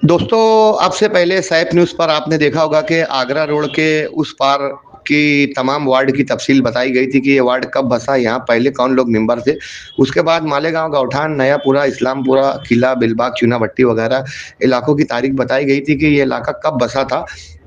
दोस्तों, अब से पहले सैप न्यूज़ पर आपने देखा होगा कि आगरा रोड के उस पार की तमाम वार्ड की तफ़सील बताई गई थी कि ये वार्ड कब बसा, यहाँ पहले कौन लोग मेंबर थे। उसके बाद मालेगाँव, गौठान, नयापुरा, इस्लामपुरा, किला, बेलबाग, चूनाभट्टी वगैरह इलाकों की तारीख बताई गई थी कि ये इलाका कब बसा था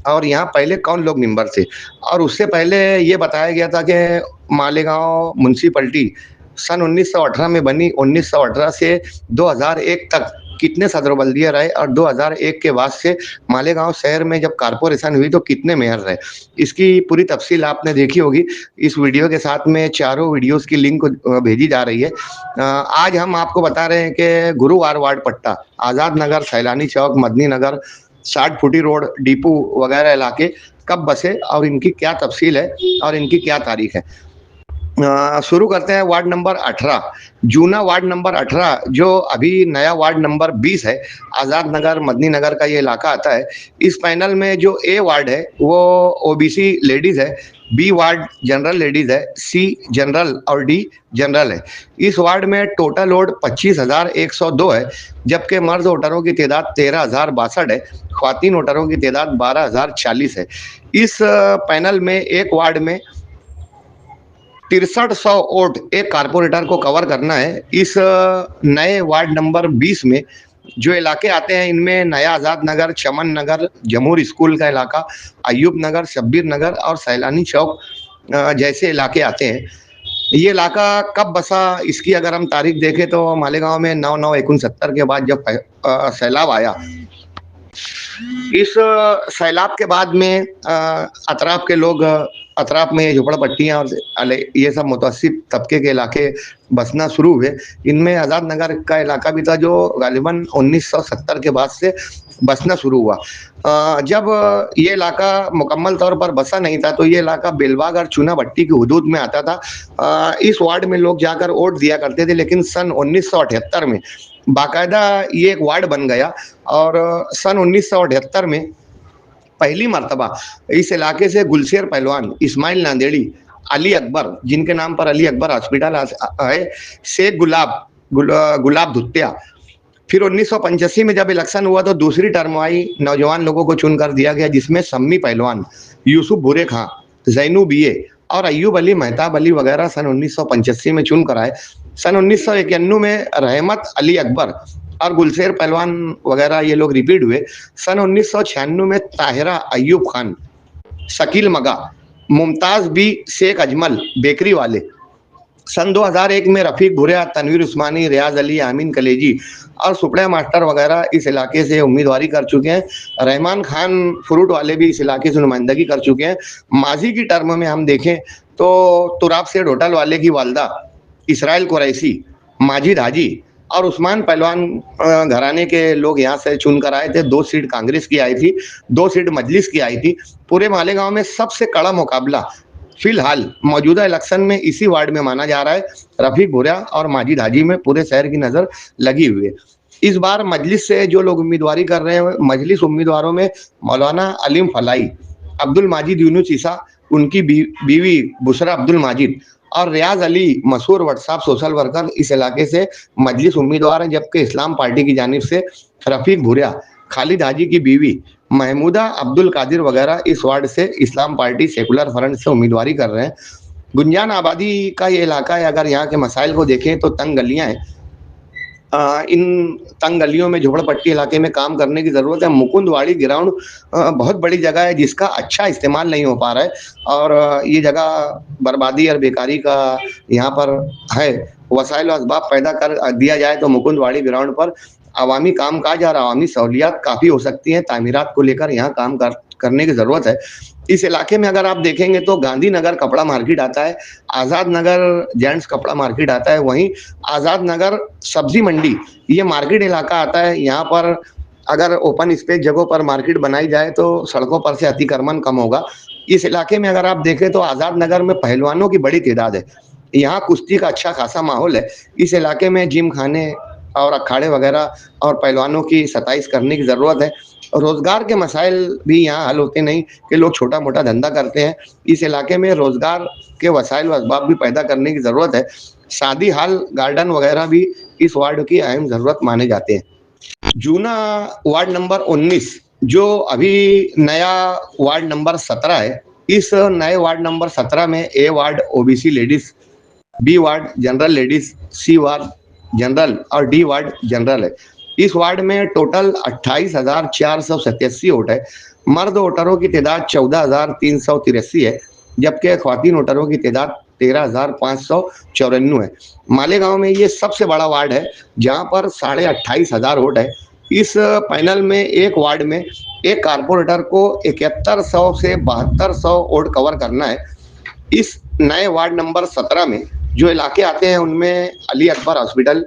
और यहाँ पहले कौन लोग मेंबर थे। और उससे पहले ये बताया गया था कि मालेगाँव म्युनिसिपैलिटी सन 1918 में बनी। 1918 से 2001 तक कितने सदर बल्दिया रहे और 2001 के बाद से मालेगाँव शहर में जब कारपोरेशन हुई तो कितने मेयर रहे। इसकी पूरी तफ़सील आपने देखी होगी। इस वीडियो के साथ में चारों वीडियोज़ की लिंक भेजी जा रही है। आज हम आपको बता रहे हैं कि गुरुवार वार्ड पट्टा, आज़ाद नगर, सैलानी चौक, मदनी नगर, 60 फुटी रोड, डिपो वगैरह इलाके कब बसे और इनकी क्या तफ़सील है और इनकी क्या तारीख है। शुरू करते हैं वार्ड नंबर 18। जूना वार्ड नंबर 18 जो अभी नया वार्ड नंबर 20 है, आज़ाद नगर, मदनी नगर का ये इलाका आता है। इस पैनल में जो ए वार्ड है वो ओबीसी लेडीज़ है, बी वार्ड जनरल लेडीज़ है, सी जनरल और डी जनरल है। इस वार्ड में टोटल वोट 25,102 है, जबकि मर्द वोटरों की तादाद 13,062 है, ख्वातीन वोटरों की तादाद 12,040 है। इस पैनल में एक वार्ड में 6300 वोट एक कारपोरेटर को कवर करना है। इस नए वार्ड नंबर 20 में जो इलाके आते हैं इनमें नया आज़ाद नगर, चमन नगर, जमूर स्कूल का इलाका, अयूब नगर, शब्बीर नगर और सैलानी चौक जैसे इलाके आते हैं। ये इलाका कब बसा, इसकी अगर हम तारीख देखें तो मालेगांव में 9/9/69 के बाद जब सैलाब आया, इस सैलाब के बाद में अतराफ के लोग, अतराफ में झोपड़पट्टियाँ और ये सब मुतवस्सित तबके के इलाके बसना शुरू हुए। इनमें आज़ाद नगर का इलाका भी था जो गालिबन 1970 के बाद से बसना शुरू हुआ। जब ये इलाका मुकम्मल तौर पर बसा नहीं था तो ये इलाका बेलबाग और चूनाभट्टी की हुदूद में आता था। इस वार्ड में लोग जाकर वोट दिया करते थे, लेकिन सन 1978 में बाकायदा ये एक वार्ड बन गया और सन 1978 में पहली मर्तबा इस इलाके से गुलशेर पहलवान, इस्माइल नांदेड़ी, अली अकबर, जिनके नाम पर अली अकबर हॉस्पिटल है, शेख गुलाब धुत्तिया। फिर 1985 में जब इलेक्शन हुआ तो दूसरी टर्म आई, नौजवान लोगों को चुनकर दिया गया, जिसमें सम्मी पहलवान, यूसुफ भूरे खां, जैनू बीए और अय्यूब अली, मेहताब अली वगैरह सन 1985 में चुन कर आए। सन 1991 में रहमत अली अकबर और गुलशेर पहलवान वगैरह ये लोग रिपीट हुए। सन 1996 में ताहिरा अय्यूब खान, शकील मगा, मुमताज़ बी शेख अजमल बेकरी वाले। सन 2001 में रफ़ीक भुरिया, तनवीर उस्मानी, रियाज अली, आमीन कलेजी और सुपड़े मास्टर वगैरह इस इलाके से उम्मीदवारी कर चुके हैं। रहमान खान फ्रूट वाले भी इस इलाके से नुमाइंदगी कर चुके हैं। माजी की टर्म में हम देखें तो तुराब सेठ होटल वाले की वालदा इसराइल कुरैशी, माजिद हाजी और उस्मान पहलवान घराने के लोग यहाँ से चुन कर आए थे। 2 सीट कांग्रेस की आई थी, 2 सीट मजलिस की आई थी। पूरे मालेगांव में सबसे कड़ा मुकाबला फिलहाल मौजूदा इलेक्शन में इसी वार्ड में माना जा रहा है। रफ़ीक भुरिया और माजिद हाजी में पूरे शहर की नज़र लगी हुई है। इस बार मजलिस से जो लोग उम्मीदवारी कर रहे हैं, मजलिस उम्मीदवारों में मौलाना अलीम फलाई, अब्दुल माजिद यूनुस ईसा, उनकी बीवी बुशरा अब्दुल माजिद और रियाज अली, मशहूर व्हाट्सएप सोशल वर्कर इस इलाके से मजलिस उम्मीदवार हैं, जबकि इस्लाम पार्टी की जानिब से रफ़ीक भुरिया, खालिद हाजी की बीवी महमूदा अब्दुल कादिर वगैरह इस वार्ड से इस्लाम पार्टी सेकुलर फ्रंट से उम्मीदवारी कर रहे हैं। गुंजान आबादी का ये इलाका है। अगर यहाँ के मसाइल को देखें तो तंग गलियाँ हैं। इन तंग गलियों में झोपड़पट्टी इलाके में काम करने की ज़रूरत है। मुकुंदवाड़ी ग्राउंड बहुत बड़ी जगह है जिसका अच्छा इस्तेमाल नहीं हो पा रहा है और ये जगह बर्बादी और बेकारी का यहाँ पर है। वसाइल और असबाब पैदा कर दिया जाए तो मुकुंदवाड़ी ग्राउंड पर अवामी कामकाज और अवामी सहूलियात काफ़ी हो सकती हैं। तामीरात को लेकर यहाँ काम करने की ज़रूरत है। इस इलाके में अगर आप देखेंगे तो गांधीनगर कपड़ा मार्केट आता है, आज़ाद नगर जेंट्स कपड़ा मार्केट आता है, वहीं आज़ाद नगर सब्जी मंडी ये मार्केट इलाका आता है। यहाँ पर अगर ओपन स्पेस जगहों पर मार्केट बनाई जाए तो सड़कों पर से अतिक्रमण कम होगा। इस इलाके में अगर आप देखें तो आज़ाद नगर में पहलवानों की बड़ी तादाद है। यहाँ कुश्ती का अच्छा खासा माहौल है। इस इलाके में जिम खाने और अखाड़े वगैरह और पहलवानों की सताइश करने की ज़रूरत है। रोज़गार के मसाइल भी यहाँ हल होते नहीं कि लोग छोटा मोटा धंधा करते हैं। इस इलाके में रोज़गार के वसाइल व असबाब भी पैदा करने की ज़रूरत है। शादी हाल गार्डन वगैरह भी इस वार्ड की अहम ज़रूरत माने जाते हैं। जूना वार्ड नंबर 19 जो अभी नया वार्ड नंबर 17 है, इस नए वार्ड नंबर 17 में A ward OBC ladies, B ward general ladies, C ward general और डी वार्ड जनरल है। इस वार्ड में टोटल 28,487 वोट है। मर्द वोटरों की तादाद 14,383 है, जबकि ख्वातीन वोटरों की तादाद 13,594 है। मालेगांव में ये सबसे बड़ा वार्ड है जहां पर 28,500 वोट है। इस पैनल में एक वार्ड में एक कारपोरेटर को 7100 से 7200 वोट कवर करना है। इस नए वार्ड नंबर 17 में जो इलाके आते हैं उनमें अली अकबर हॉस्पिटल,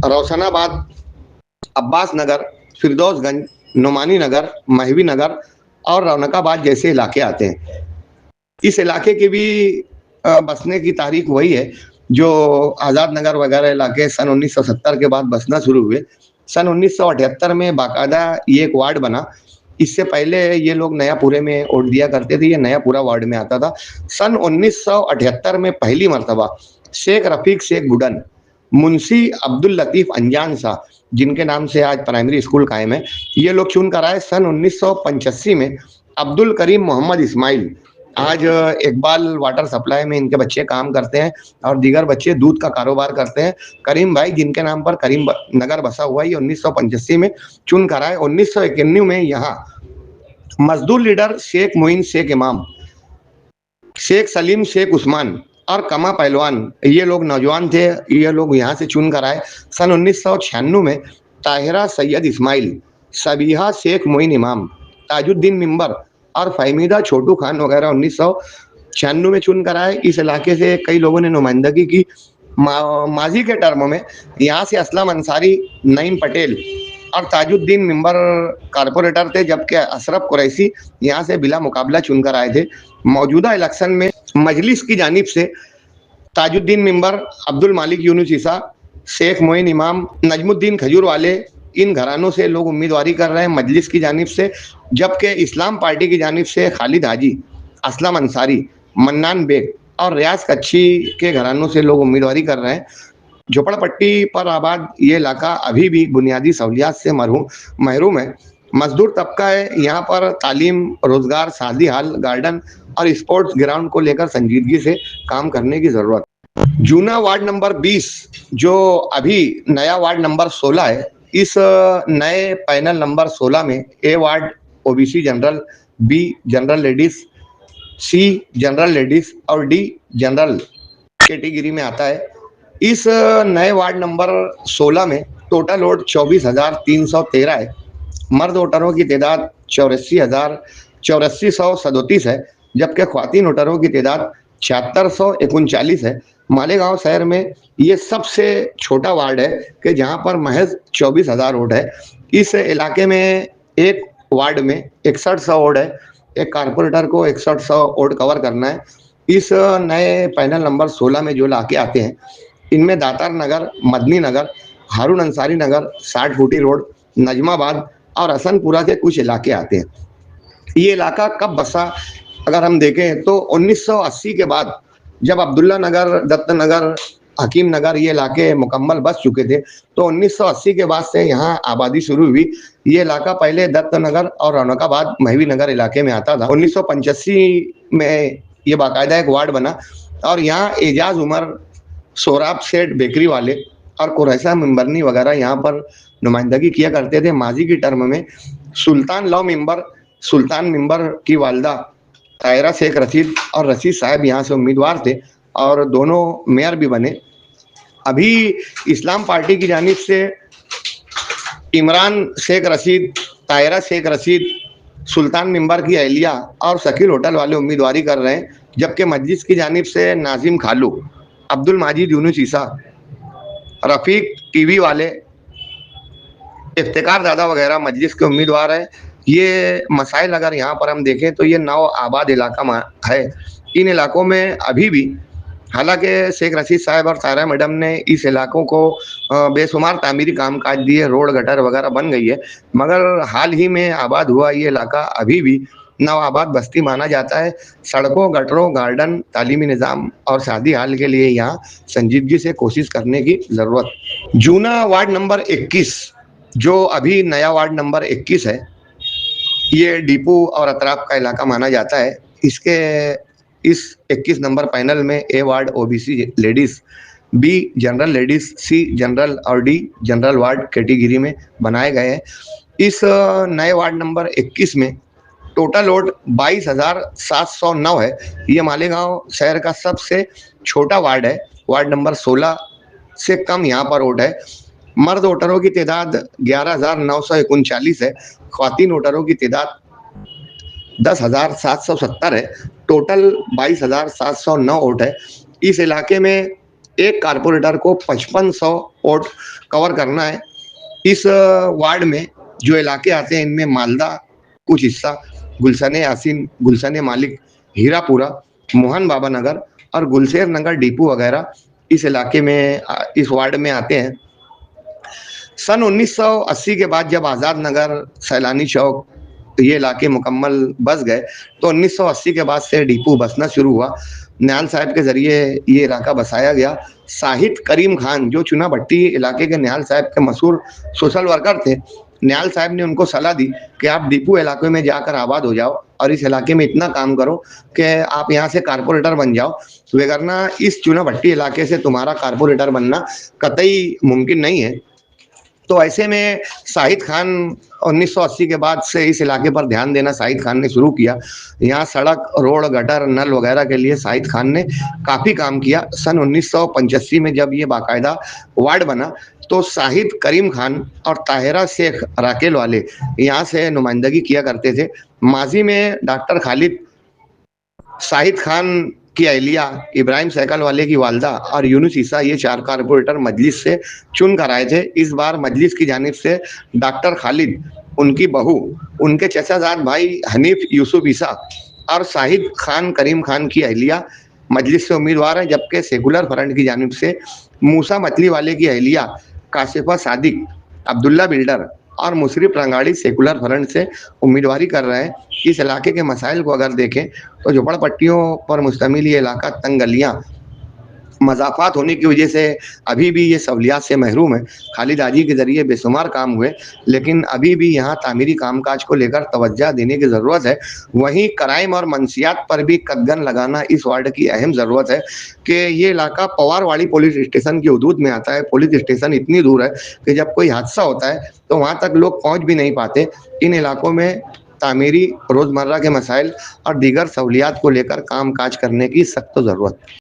रोशनाबाद, अब्बास नगर, फिरदौसगंज, नुमानी नगर, महवी नगर और रौनकाबाद जैसे इलाके आते हैं। इस इलाके की भी बसने की तारीख वही है जो आज़ाद नगर वगैरह इलाके सन 1970 के बाद बसना शुरू हुए। सन 1978 में बाकायदा ये एक वार्ड बना। इससे पहले ये लोग नयापुरे में वोट दिया करते थे, ये नयापुरा वार्ड में आता था। सन 1978 में पहली मरतबा शेख रफीक शेख बुडन, मुंशी अब्दुल लतीफ अनजान शाह, जिनके नाम से आज प्राइमरी स्कूल कायम है, ये लोग चुन कर आए। सन 1985 में अब्दुल करीम मोहम्मद इस्माइल, आज इकबाल वाटर सप्लाई में इनके बच्चे काम करते हैं और दीगर बच्चे दूध का कारोबार करते हैं। करीम भाई, जिनके नाम पर करीम नगर बसा हुआ है, ये 1985 में चुन कर आए। 1991 में यहाँ मजदूर लीडर शेख मोइन शेख इमाम, शेख सलीम शेख उस्मान और कमा पहलवान, ये लोग नौजवान थे, ये लोग यहाँ से चुन कर आए। सन 1996 में ताहिरा सैयद इस्माइल, सबीहा शेख मोइन इमाम, ताजुद्दीन मिंबर और फहमीदा छोटू खान वगैरह 1996 में चुन कर आए। इस इलाके से कई लोगों ने नुमाइंदगी की। माजी के टर्म में यहाँ से असलम अंसारी, नईम पटेल और ताजुद्दीन मिंबर कारपोरेटर थे, जबकि अशरफ कुरैशी यहाँ से बिला मुकाबला चुनकर आए थे। मौजूदा इलेक्शन में मजलिस की जानिब से ताजुद्दीन मिंबर, अब्दुल मालिक यूनुस ईसा, शेख मोइन इमाम, नजमुद्दीन खजूर वाले, इन घरानों से लोग उम्मीदवारी कर रहे हैं मजलिस की जानिब से, जबकि इस्लाम पार्टी की जानिब से खालिद हाजी, असलम अंसारी, मन्नान बेग और रियाज कच्ची के घरानों से लोग उम्मीदवारी कर रहे हैं। झोपड़पट्टी पर आबाद ये इलाका अभी भी बुनियादी सहूलियात से महरूम है। मजदूर तबका है। यहाँ पर तालीम, रोजगार, शादी हाल, गार्डन और स्पोर्ट्स ग्राउंड को लेकर संजीदगी से काम करने की जरूरत। जूना वार्ड नंबर 20 जो अभी नया वार्ड नंबर 16 है, इस नए पैनल नंबर 16 में A ward OBC general, B general ladies, C general ladies और डी जनरल कैटेगरी में आता है। इस नए वार्ड नंबर 16 में टोटल वोट 24,313 है। मर्द वोटरों की तादाद 84,37 है, जबकि ख्वातीन वोटरों की तादाद 7639 है। मालेगांव शहर में ये सबसे छोटा वार्ड है कि जहां पर महज 24,000 वोट है। इस इलाके में एक वार्ड में 6100 वोट है। एक कारपोरेटर को 6100 वोट कवर करना है। इस नए पैनल नंबर 16 में जो इलाके आते हैं इनमें दातार नगर, मदनी नगर, हारून अंसारी नगर, 60 फुटी रोड, नजमाबाद और हसनपुरा के कुछ इलाके आते हैं। ये इलाका कब बसा अगर हम देखें तो 1980 के बाद जब अब्दुल्ला नगर, दत्त नगर, हकीम नगर ये इलाके मुकम्मल बस चुके थे, तो 1980 के बाद से यहाँ आबादी शुरू हुई। ये इलाका पहले दत्त नगर और रौनकाबाद, महवी नगर इलाके में आता था। 1985 में ये बाकायदा एक वार्ड बना और यहाँ एजाज उमर, सोराब सेठ बेकरी वाले और कुरैसा मेंबरनी वगैरह यहाँ पर नुमाइंदगी किया करते थे। माजी की टर्म में सुल्तान लॉ मेंबर, सुल्तान मेंबर की वालदा तायरा शेख रशीद और रशीद साहब यहाँ से उम्मीदवार थे और दोनों मेयर भी बने। अभी इस्लाम पार्टी की जानिब से इमरान शेख रशीद, तायरा शेख रशीद, सुल्तान मेंबर की अहलिया और शकील होटल वाले उम्मीदवारी कर रहे हैं, जबकि मस्जिद की जानिब से नाजिम खालू, अब्दुल माजिद यूनुस ईसा, रफीक टीवी वाले, इफ्तिकार दादा वगैरह मजलिस के उम्मीदवार हैं। ये मसाइल अगर यहाँ पर हम देखें तो ये नौ आबाद इलाका है। इन इलाकों में अभी भी हालांकि शेख रशीद साहब और सायरा मैडम ने इस इलाकों को बेशुमार तामीरी काम काज दिए, रोड गटर वगैरह बन गई है, मगर हाल ही में आबाद हुआ ये इलाका अभी भी नव आबाद बस्ती माना जाता है। सड़कों, गटरों, गार्डन, तालीमी निज़ाम और शादी हाल के लिए यहाँ संजीदगी से कोशिश करने की ज़रूरत। जूना वार्ड नंबर 21 जो अभी नया वार्ड नंबर 21 है, ये डीपू और अतराफ का इलाका माना जाता है। इसके इस 21 नंबर पैनल में A ward OBC ladies, B general ladies, C general और डी जनरल वार्ड कैटेगरी में बनाए गए हैं। इस नए वार्ड नंबर 21 में टोटल वोट 22,709 है। ये मालेगांव शहर का सबसे छोटा वार्ड है। वार्ड नंबर 16 से कम यहाँ पर वोट है। मर्द वोटरों की तादाद 11,939 है। ख्वातीन वोटरों की तादाद 10,770 है। टोटल 22,709 वोट है। इस इलाके में एक कारपोरेटर को 5500 वोट कवर करना है। इस वार्ड में जो इलाके आते हैं इनमें मालदा कुछ हिस्सा, गुलशन यासीन, गुलशन मालिक, हीरापुरा, मोहन बाबा नगर और गुलशेर नगर डीपू वगैरह इस इलाके में इस वार्ड में आते हैं। सन 1980 के बाद जब आज़ाद नगर, सैलानी चौक ये इलाके मुकम्मल बस गए तो 1980 के बाद से डीपू बसना शुरू हुआ। निहाल साहब के ज़रिए ये इलाका बसाया गया। साहिद करीम खान जो चुना भट्टी इलाके के निहाल साहब के मशहूर सोशल वर्कर थे, निहाल साहब ने उनको सलाह दी कि आप डीपू इलाके में जाकर आबाद हो जाओ और इस इलाके में इतना काम करो कि आप यहाँ से कारपोरेटर बन जाओ, वरना इस चुना भट्टी इलाके से तुम्हारा कारपोरेटर बनना कतई मुमकिन नहीं है। तो ऐसे में शाहिद खान 1980 के बाद से इस इलाके पर ध्यान देना शाहिद खान ने शुरू किया। यहाँ सड़क, रोड, गटर, नल वगैरह के लिए शाहिद खान ने काफ़ी काम किया। सन 1985 में जब ये बाकायदा वार्ड बना तो शाहिद करीम खान और ताहिरा शेख राकेल वाले यहाँ से नुमाइंदगी किया करते थे। माजी में डॉक्टर खालिद, शाहिद खान की अहलिया, इब्राहिम सैकल वाले की वालदा और यूनुस ईसा ये 4 कारपोरेटर मजलिस से चुन कर आए थे। इस बार मजलिस की जानिब से डॉक्टर खालिद, उनकी बहू, उनके चचाजाद भाई हनीफ यूसुफ ईसा और शाहिद खान करीम खान की अहलिया मजलिस से उम्मीदवार हैं, जबकि सेकुलर फ्रंट की जानिब से मूसा मछली वाले की अहलिया काशिफा सादिक, अब्दुल्ला बिल्डर और मुशरिफ रंगाड़ी सेकुलर फ्रंट से उम्मीदवारी कर रहे हैं। इस इलाके के मसाइल को अगर देखें तो झोपड़पट्टियों पर मुश्तमिल ये इलाका, तंग गलियाँ, मज़ाफ़ात होने की वजह से अभी भी ये सहूलियात से महरूम है। खालिद आजी के ज़रिए बेशुमार काम हुए, लेकिन अभी भी यहाँ तामीरी कामकाज को लेकर तवज्जो देने की ज़रूरत है। वहीं क्राइम और मनसियात पर भी कदगन लगाना इस वार्ड की अहम ज़रूरत है कि ये इलाका पवारवाड़ी पुलिस स्टेशन की हदूद में आता है। पुलिस स्टेशन इतनी दूर है कि जब कोई हादसा होता है तो वहाँ तक लोग पहुँच भी नहीं पाते। इन इलाकों में तामीरी, रोज़मर्रा के मसाइल और दीगर सहूलियात को लेकर काम काज करने की सख्त ज़रूरत है।